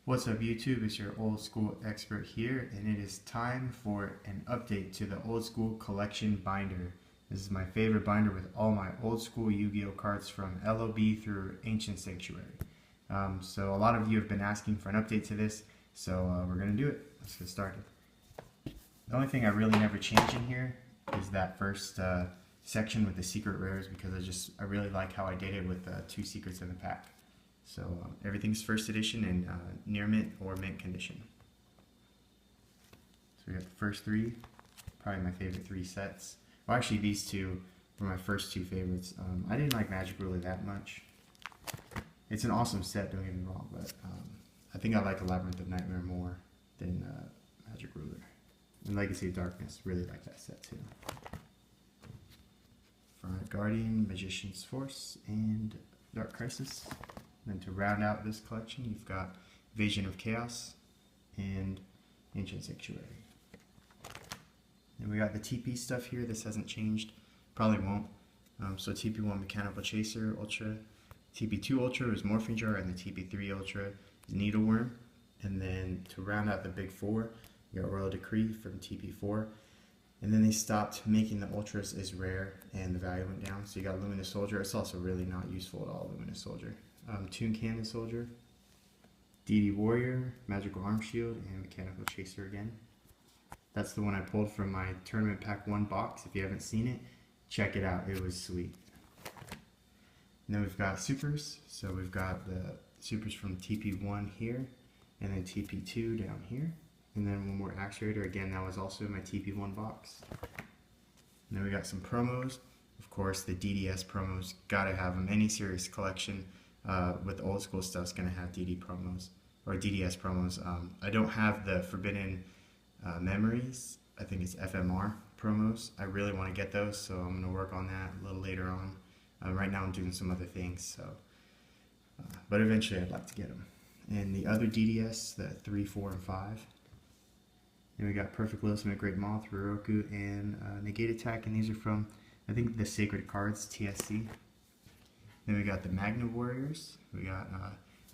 What's up YouTube, it's your old school expert here, and it is time for an update to the old school collection binder. This is my favorite binder with all my old school Yu-Gi-Oh cards from LOB through Ancient Sanctuary. So a lot of you have been asking for an update to this, so we're going to do it. Let's get started. The only thing I really never change in here is that first section with the secret rares, because I really like how I did it with 2 secrets in the pack. So everything's first edition and near mint or mint condition. So we got the first 3, probably my favorite 3 sets. Well, actually these 2 were my first 2 favorites. I didn't like Magic Ruler that much. It's an awesome set, don't get me wrong, but I think I like a Labyrinth of Nightmare more than Magic Ruler. And Legacy of Darkness, really like that set too. Pharaoh Guardian, Magician's Force, and Dark Crisis. And then to round out this collection, you've got Vision of Chaos and Ancient Sanctuary. And we got the TP stuff here. This hasn't changed. Probably won't. So TP1 Mechanical Chaser Ultra, TP2 Ultra is Morphing Jar, and the TP3 Ultra is Needleworm. And then to round out the big 4, you got Royal Decree from TP4. And then they stopped making the Ultras as rare, and the value went down. So you got Luminous Soldier. It's also really not useful at all, Luminous Soldier. Toon Cannon Soldier, DD Warrior, Magical Arm Shield, and Mechanical Chaser again. That's the one I pulled from my Tournament Pack 1 box. If you haven't seen it, check it out. It was sweet. And then we've got Supers. So we've got the Supers from TP1 here, and then TP2 down here. And then one more Actuator. Again, that was also in my TP1 box. And then we got some promos. Of course, the DDS promos, gotta have them. Any serious collection with old school stuff is going to have DD promos or DDS promos. I don't have the Forbidden Memories. I think it's FMR promos. I really want to get those, so I'm going to work on that a little later on. Right now I'm doing some other things, so but eventually I'd like to get them. And the other DDS, the 3, 4, and 5. Then we got Perfect Ultimate Great Moth, Roroku, and Negate Attack, and these are from, I think, the Sacred Cards, TSC. Then we got the Magna Warriors. We got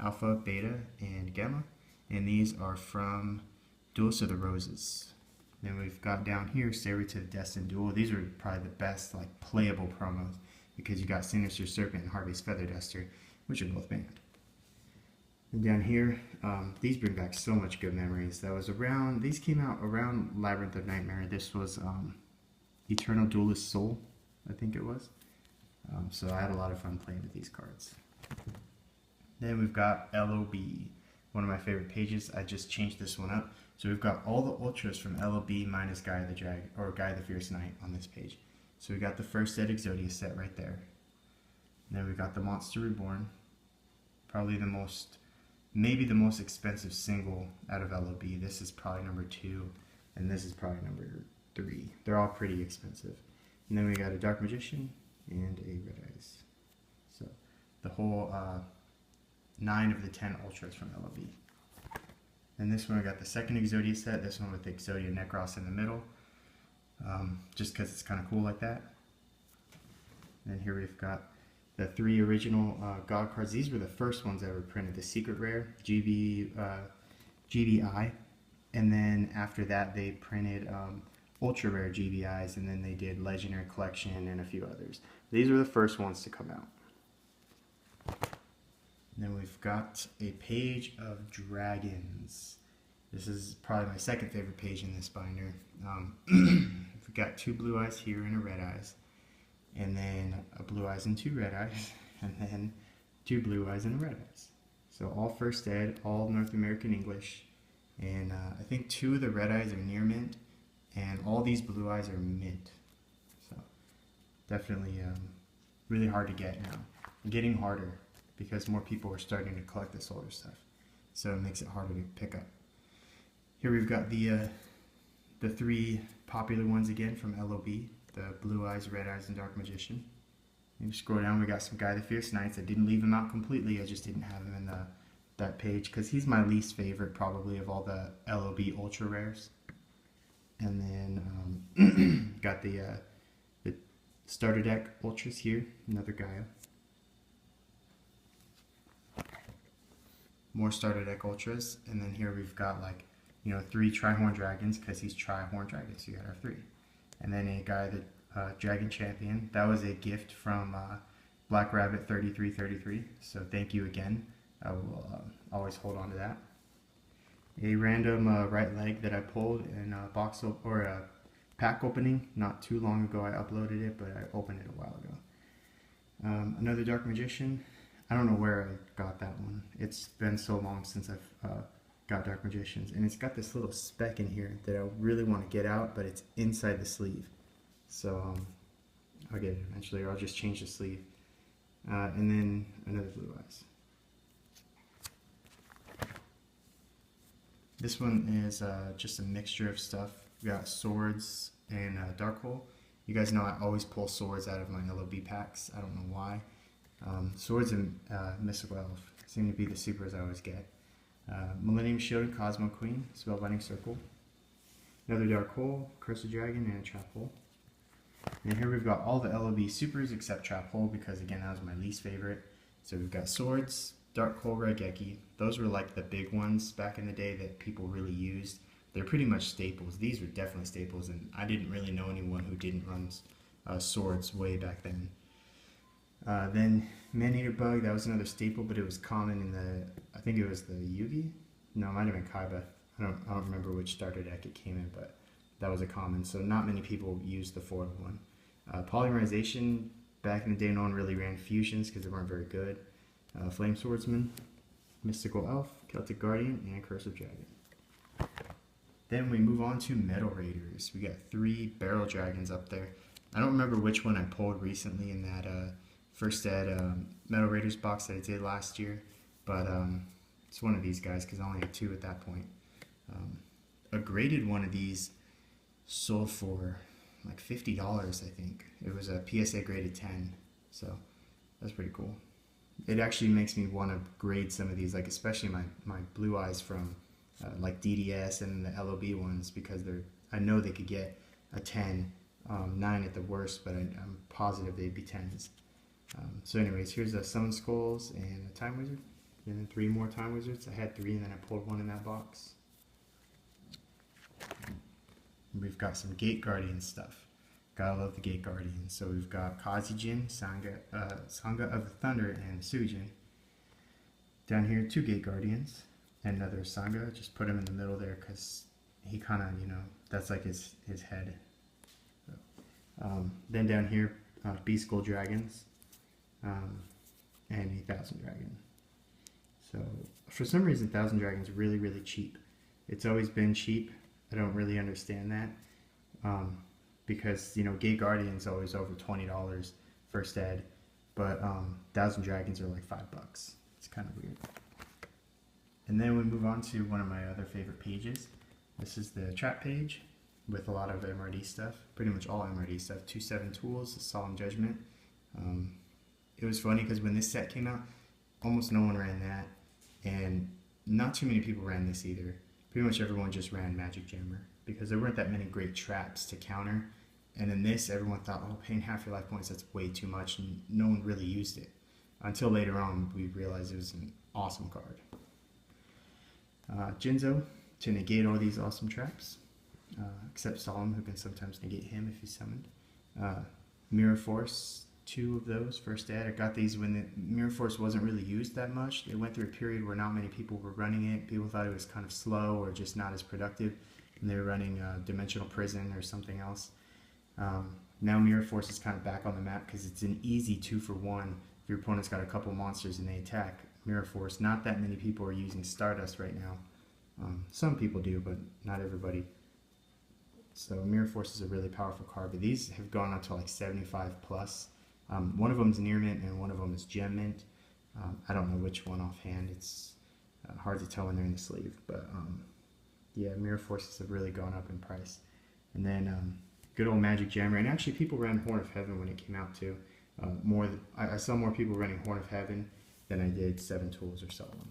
Alpha, Beta, and Gamma. And these are from Duels of the Roses. Then we've got down here Stairway to the Destined Duel. These are probably the best playable promos, because you got Sinister Serpent and Harvey's Feather Duster, which are both banned. And down here, these bring back so much good memories. These came out around Labyrinth of Nightmare. This was Eternal Duelist Soul, I think it was. So I had a lot of fun playing with these cards. Then we've got LOB, one of my favorite pages. I just changed this one up. So we've got all the Ultras from LOB minus Guy the Fierce Knight on this page. So we got the first Ed Exodia set right there. And then we got the Monster Reborn, probably maybe the most expensive single out of LOB. This is probably number 2, and this is probably number 3. They're all pretty expensive. And then we got a Dark Magician and a Red Eyes. So the whole 9 of the 10 Ultras from LOB. And this one I got the second Exodia set, this one with the Exodia Necros in the middle, just because it's kind of cool like that. And here we've got the 3 original God cards. These were the first ones ever printed, the Secret Rare, GBI, and then after that they printed Ultra Rare GBIs, and then they did Legendary Collection and a few others. These were the first ones to come out. And then we've got a page of dragons. This is probably my second favorite page in this binder. We've got 2 Blue Eyes here and a Red Eyes, and then a Blue Eyes and 2 Red Eyes, and then 2 Blue Eyes and a Red Eyes. So all first ed, all North American English, and I think 2 of the Red Eyes are near mint, and all these Blue Eyes are mint. So definitely really hard to get now. Getting harder because more people are starting to collect this older stuff, so it makes it harder to pick up. Here we've got the 3 popular ones again from LOB, the Blue Eyes, Red Eyes, and Dark Magician. And you scroll down, we got some Guy the Fierce Knights. I didn't leave him out completely, I just didn't have him in that page because he's my least favorite probably of all the LOB Ultra Rares. And then got the starter deck Ultras here, another Gaia. more starter deck ultras, and then here we've got like, you know, 3 Tri-Horn Dragons because he's Tri-Horn Dragon, so you got our 3. And then a guy, the Dragon Champion. That was a gift from Black Rabbit 3333, so thank you again. I will always hold on to that. A random right leg that I pulled in a box or a pack opening not too long ago. I uploaded it, but I opened it a while ago. Another Dark Magician. I don't know where I got that one. It's been so long since I've got Dark Magicians, and it's got this little speck in here that I really want to get out, but it's inside the sleeve. So I'll get it eventually, or I'll just change the sleeve. And then another Blue Eyes. This one is just a mixture of stuff. We got swords and Dark Hole. You guys know I always pull swords out of my LOB packs. I don't know why. Swords and Mystical Elf seem to be the supers I always get. Millennium Shield and Cosmo Queen, Spellbinding Circle. Another Dark Hole, Curse of Dragon, and a Trap Hole. And here we've got all the LOB supers except Trap Hole, because again that was my least favorite. So we've got swords, Dark Hole, Raigeki. Those were like the big ones back in the day that people really used. They're pretty much staples. These were definitely staples, and I didn't really know anyone who didn't run swords way back then. Then Man-Eater Bug, that was another staple, but it was common in the, I think it was the Yugi? No, it might have been Kaiba. I don't remember which starter deck it came in, but that was a common, so not many people used the foil one. Polymerization, back in the day no one really ran fusions because they weren't very good. Flame Swordsman, Mystical Elf, Celtic Guardian, and Curse of Dragon. Then we move on to Metal Raiders. We got 3 Barrel Dragons up there. I don't remember which one I pulled recently in that first ed Metal Raiders box that I did last year, but it's one of these guys because I only had 2 at that point. A graded one of these sold for like $50, I think. It was a PSA graded 10, so that's pretty cool. It actually makes me want to grade some of these, like especially my Blue Eyes from like DDS and the LOB ones, because I know they could get a 10, 9 at the worst, but I'm positive they'd be 10s. So anyways, here's a Summon Skulls and a Time Wizard, and then 3 more Time Wizards. I had 3 and then I pulled 1 in that box. And we've got some Gate Guardian stuff. Gotta love the Gate Guardians. So we've got Kazijin, Sangha of the Thunder, and Sujin. Down here, 2 Gate Guardians, and another Sangha. Just put him in the middle there because he kind of, you know, that's like his head. So, then down here, Beast Skull Dragons, and a Thousand Dragon. So for some reason, Thousand Dragon's really, really cheap. It's always been cheap. I don't really understand that. Because, you know, Gate Guardian's always over $20 first ed, but Thousand Dragons are like $5. It's kind of weird. And then we move on to one of my other favorite pages. This is the trap page with a lot of MRD stuff, pretty much all MRD stuff. 2-7 Tools, Solemn Judgment. It was funny because when this set came out, almost no one ran that, and not too many people ran this either. Pretty much everyone just ran Magic Jammer because there weren't that many great traps to counter. And in this, everyone thought, oh, paying half your life points, that's way too much, and no one really used it. Until later on, we realized it was an awesome card. Jinzo, to negate all these awesome traps, except Solemn, who can sometimes negate him if he's summoned. Mirror Force, 2 of those, first ed. I got these when the Mirror Force wasn't really used that much. It went through a period where not many people were running it. People thought it was kind of slow or just not as productive, and they were running Dimensional Prison or something else. Now Mirror Force is kind of back on the map because it's an easy 2-for-1. If your opponent's got a couple monsters and they attack, Mirror Force, not that many people are using Stardust right now. Some people do, but not everybody. So Mirror Force is a really powerful card, but these have gone up to like 75 plus. One of them is Near Mint and one of them is Gem Mint. I don't know which one offhand. It's hard to tell when they're in the sleeve, but yeah, Mirror Forces have really gone up in price. And then good old Magic Jammer, and actually people ran Horn of Heaven when it came out too. I saw more people running Horn of Heaven than I did 7 Tools or Solemn.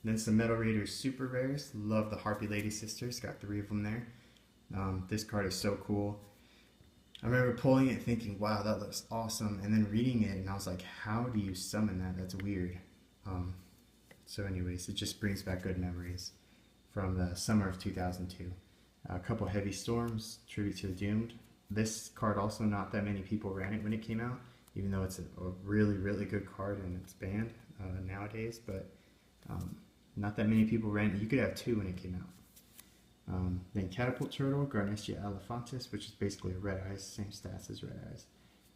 Then some Metal Raiders Super Rares. Love the Harpy Lady Sisters, got 3 of them there. This card is so cool. I remember pulling it thinking, wow, that looks awesome, and then reading it and I was like, how do you summon that? That's weird. So anyways, it just brings back good memories from the summer of 2002. A couple heavy storms, tribute to the doomed. This card also, not that many people ran it when it came out, even though it's a really, really good card and it's banned nowadays, but not that many people ran it. You could have 2 when it came out. Then Catapult Turtle, Garnestia Elephantis, which is basically a Red Eyes, same stats as Red Eyes,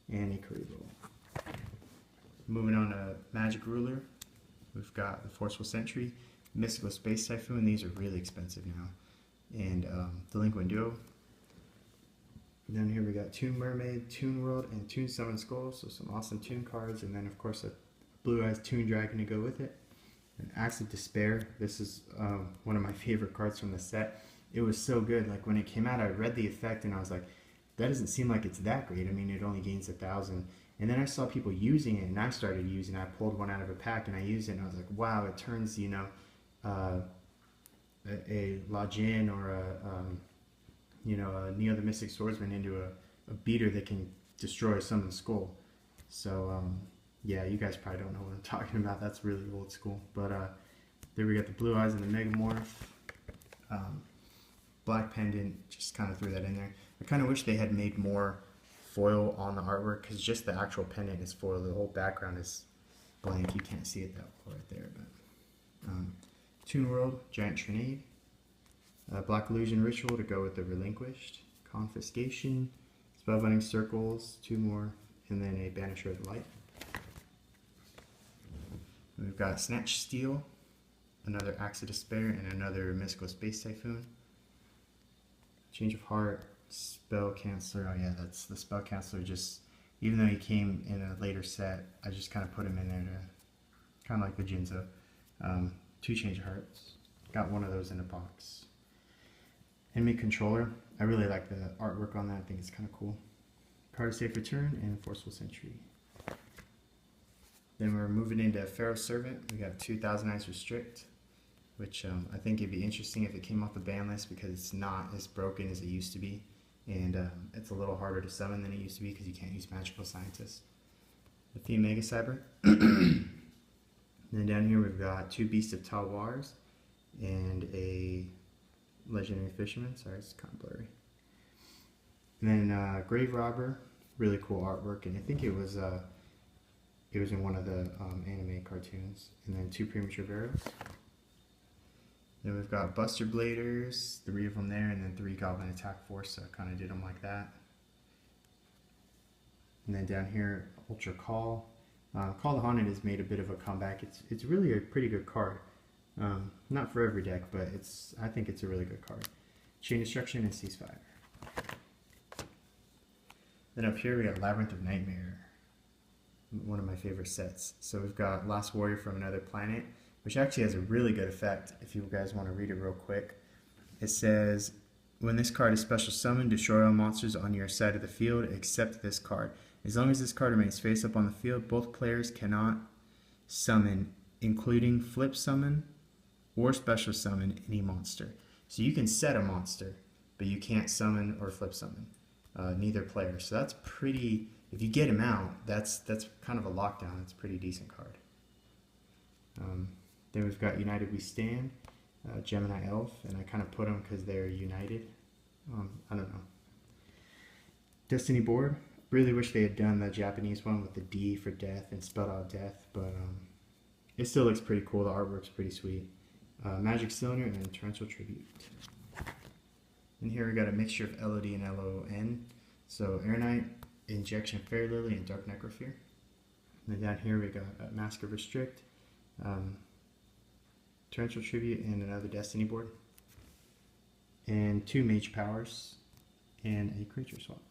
and a Karibo. Moving on to Magic Ruler, we've got the Forceful Sentry, Mystical Space Typhoon. These are really expensive now, and Delinquent Duo. And then here we got Toon Mermaid, Toon World, and Toon Summon Skull, so some awesome Toon cards, and then of course a Blue Eyes Toon Dragon to go with it. And Acts of Despair, this is one of my favorite cards from the set. It was so good, like when it came out I read the effect and I was like, that doesn't seem like it's that great. I mean, it only gains 1,000. And then I saw people using it and I started using it. I pulled one out of a pack and I used it and I was like, wow, it turns, you know, a Lajin or a Neo the Mystic Swordsman into a beater that can destroy someone's skull. So yeah, you guys probably don't know what I'm talking about. That's really old school. But there we got the Blue Eyes and the Megamorph. Black Pendant, just kind of threw that in there. I kind of wish they had made more foil on the artwork, because just the actual pendant is foil. The whole background is blank. You can't see it that well right there. But Toon World, Giant Trinade. Black Illusion Ritual to go with the Relinquished. Confiscation, Spellbinding Circles, 2 more, and then a Banisher of the Light. We've got Snatch Steel, another Axe of Despair, and another Mystical Space Typhoon. Change of Heart, Spell Canceller. Oh yeah, that's the Spell Canceller. Just, even though he came in a later set, I just kind of put him in there to, kind of like the Jinzo. 2 Change of Hearts. Got one of those in a box. Enemy Controller. I really like the artwork on that. I think it's kind of cool. Card of Safe Return and Forceful Sentry. Then we're moving into Pharaoh Servant. We got 2,000 Eyes Restrict, which I think it'd be interesting if it came off the ban list, because it's not as broken as it used to be, and it's a little harder to summon than it used to be because you can't use Magical Scientist. The Theme Mega Cyber. Then down here we've got 2 Beasts of Tawars and a Legendary Fisherman. Sorry, it's kind of blurry. And then Grave Robber, really cool artwork, and I think it was in one of the anime cartoons. And then 2 Premature Pharaohs. Then we've got Buster Bladers, 3 of them there, and then 3 Goblin Attack Force, so I kind of did them like that. And then down here, Ultra Call. Call the Haunted has made a bit of a comeback. It's really a pretty good card. Not for every deck, but I think it's a really good card. Chain Destruction and Ceasefire. Then up here we got Labyrinth of Nightmare, one of my favorite sets. So we've got Last Warrior from Another Planet, which actually has a really good effect if you guys want to read it real quick. It says, when this card is special summoned, destroy all monsters on your side of the field except this card. As long as this card remains face up on the field, both players cannot summon, including flip summon or special summon, any monster. So you can set a monster, but you can't summon or flip summon, neither player. So that's pretty, if you get him out, that's kind of a lockdown. It's a pretty decent card. Then we've got United We Stand, Gemini Elf, and I kind of put them because they're united. I don't know. Destiny Board. Really wish they had done the Japanese one with the D for death and spelled out death, but it still looks pretty cool. The artwork's pretty sweet. Magic Cylinder and Torrential Tribute. And here we got a mixture of LOD and LON. So Air Knight, Injection Fairy Lily, and Dark Necrofear. And then down here we got Mask of Restrict, Torrential Tribute, and another Destiny Board. And 2 Mage Powers, and a Creature Swap.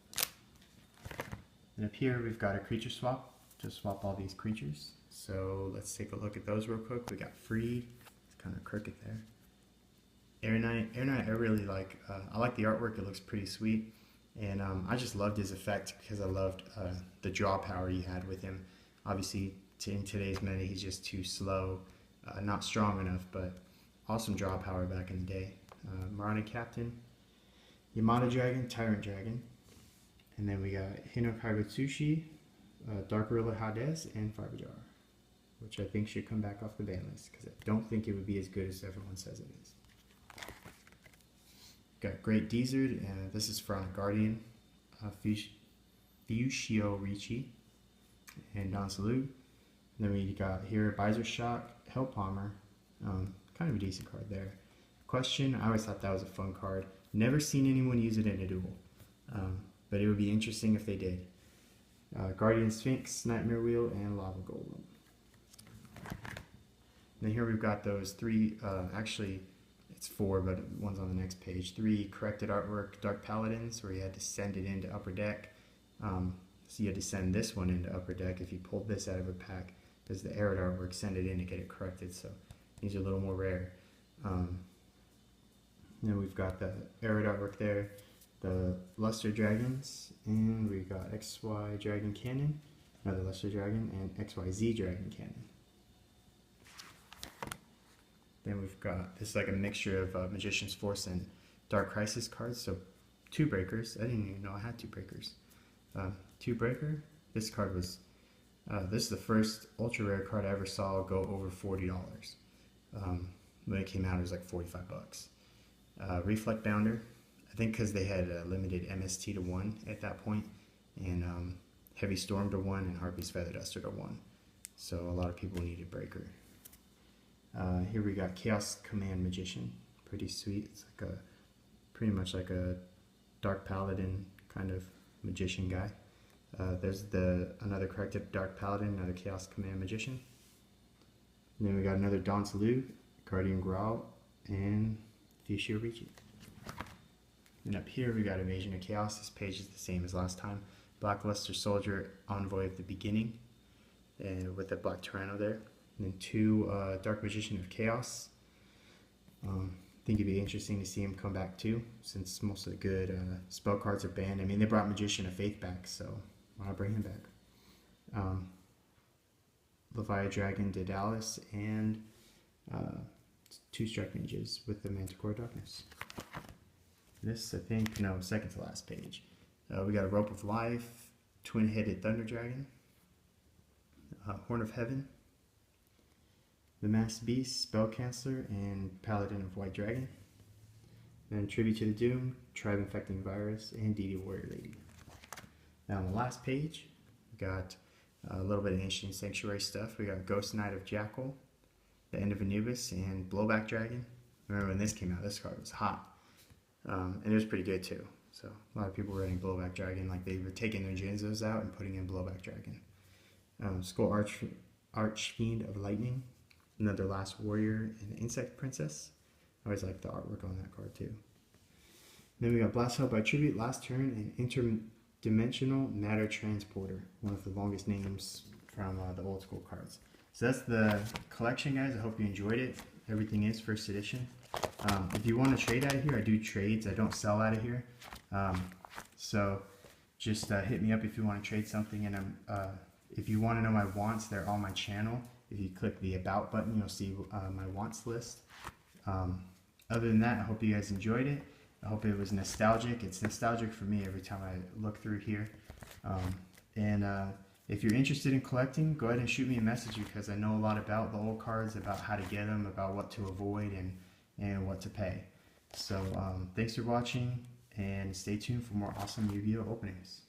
And up here we've got a Creature Swap, to swap all these creatures. So let's take a look at those real quick. We got Freed, it's kind of crooked there. Air Knight, I really like. I like the artwork, it looks pretty sweet. And I just loved his effect because I loved the draw power he had with him. Obviously, in today's meta, he's just too slow, not strong enough, but awesome draw power back in the day. Marana Captain, Yamada Dragon, Tyrant Dragon, and then we got Hino Kagetsushi, Dark Gorilla Hades, and Fiberjar. which I think should come back off the ban list because I don't think it would be as good as everyone says it is. Got Great Desert, and this is from Guardian, Fuscio Ricci, and Don Salute. Then we got here Visor Shock, Hellpalmer, kind of a decent card there. Question, I always thought that was a fun card. Never seen anyone use it in a duel, but it would be interesting if they did. Guardian Sphinx, Nightmare Wheel, and Lava Golem. Then here we've got those three, actually it's four, but one's on the next page. 3 corrected artwork Dark Paladins, where you had to send it into Upper Deck. So you had to send this one into Upper Deck if you pulled this out of a pack, because the Arid artwork, send it in to get it corrected, so these are a little more rare. Then we've got the Arid artwork there, the Luster Dragons, and we got XY Dragon Cannon, another Luster Dragon, and XYZ Dragon Cannon. Then we've got, this is like a mixture of Magician's Force and Dark Crisis cards, so 2 breakers. I didn't even know I had 2 breakers. 2 breaker, this card was, this is the first ultra rare card I ever saw go over $40. When it came out, it was like 45 bucks. Reflect Bounder, I think because they had limited MST to 1 at that point, and Heavy Storm to 1, and Harpy's Feather Duster to 1. So a lot of people needed breaker. Here we got Chaos Command Magician, pretty sweet. It's like a, pretty much like a Dark Paladin kind of magician guy. There's another corrected Dark Paladin, another Chaos Command Magician. And then we got another Don Salute, Guardian Growl, and Fuscio Ricci. And up here we got Invasion of Chaos. This page is the same as last time. Blackluster Soldier, Envoy of the Beginning, and with the Black Tyranno there. And then 2 Dark Magician of Chaos. I think it'd be interesting to see him come back too, since most of the good spell cards are banned. I mean, they brought Magician of Faith back, so why not bring him back? Leviathan Dragon Daedalus, and 2 Strike Mages with the Manticore Darkness. This, I think, no, second to last page. We got a Rope of Life, Twin-Headed Thunder Dragon, Horn of Heaven, the Masked Beast, Spellcancellor, and Paladin of White Dragon. Then Tribute to the Doom, Tribe Infecting Virus, and DD Warrior Lady. Now on the last page, we got a little bit of Ancient Sanctuary stuff. We got Ghost Knight of Jackal, the End of Anubis, and Blowback Dragon. Remember when this came out, this card was hot. And it was pretty good too. So a lot of people were running Blowback Dragon, like they were taking their Jinzos out and putting in Blowback Dragon. Skull Archfiend of Lightning, another Last Warrior, and Insect Princess. I always like the artwork on that card too. Then we got Blast Out by Tribute, Last Turn, and Interdimensional Matter Transporter, one of the longest names from the old school cards. So that's the collection, guys. I hope you enjoyed it. Everything is first edition. If you want to trade out of here, I do trades. I don't sell out of here. So just hit me up if you want to trade something. And if you want to know my wants, they're on my channel. If you click the About button, you'll see my wants list. Other than that, I hope you guys enjoyed it. I hope it was nostalgic. It's nostalgic for me every time I look through here. If you're interested in collecting, go ahead and shoot me a message, because I know a lot about the old cards, about how to get them, about what to avoid, and what to pay. So thanks for watching, and stay tuned for more awesome Yu-Gi-Oh openings.